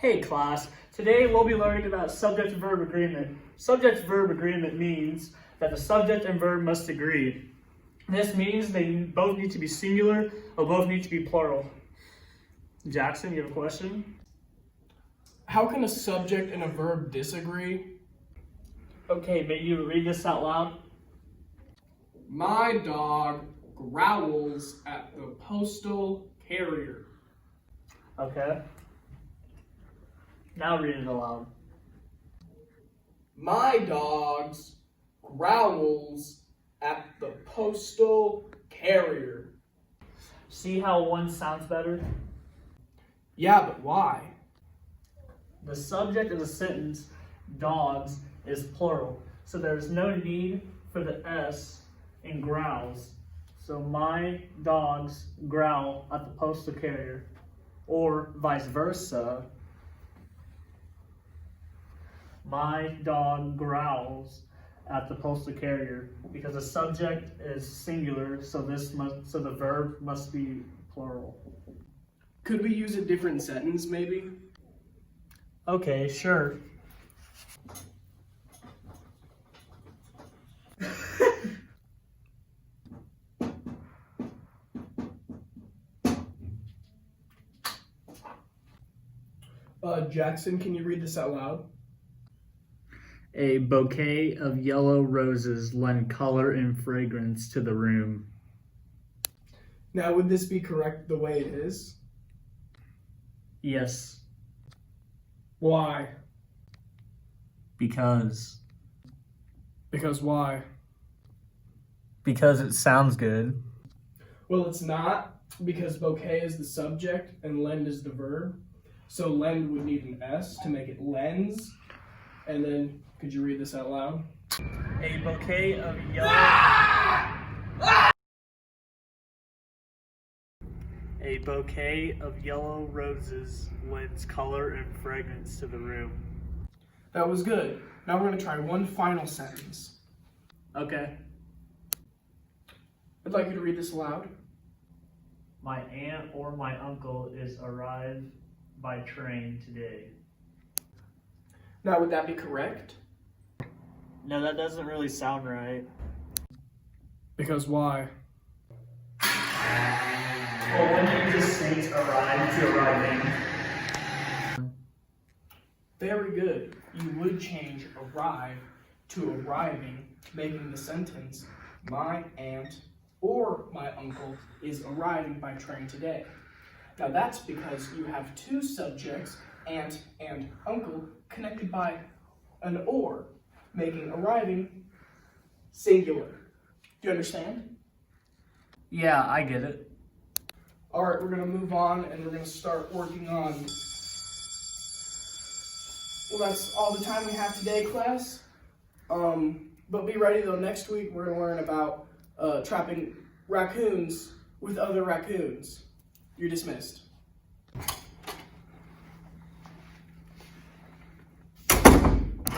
Hey class, today we'll be learning about subject-verb agreement. Subject-verb agreement means that the subject and verb must agree. This means they both need to be singular or both need to be plural. Jackson, you have a question? How can a subject and a verb disagree? Okay, may you read this out loud? My dog growls at the postal carrier. Okay. Now read it aloud. My dog growls at the postal carrier. See how one sounds better? Yeah, but why? The subject of the sentence, dogs, is plural, so there's no need for the S in growls. So my dogs growl at the postal carrier, or vice versa. My dog growls at the postal carrier, because the subject is singular, so the verb must be plural. Could we use a different sentence maybe? Okay, sure. Jackson, can you read this out loud? A bouquet of yellow roses lend color and fragrance to the room. Now, would this be correct the way it is? Yes, Why? because Because why? it sounds good. Well, it's not, because bouquet is the subject and lend is the verb. So lend would need an S to make it lends. And then, could you read this out loud? A bouquet of yellow A bouquet of yellow roses lends color and fragrance to the room. That was good. Now we're going to try one final sentence. Okay. I'd like you to read this aloud. My aunt or my uncle is arrived by train today. Now, would that be correct? No, that doesn't really sound right. Because why? Well, when you just say arrive to arriving. Very good. You would change arrive to arriving, making the sentence, my aunt or my uncle is arriving by train today. Now that's because you have two subjects, aunt and uncle, connected by an or, making arriving singular. Do you understand? Yeah, I get it. All right, we're gonna move on and we're gonna start working on, well, that's all the time we have today, class. But be ready though, next week we're gonna learn about trapping raccoons with other raccoons. You're dismissed.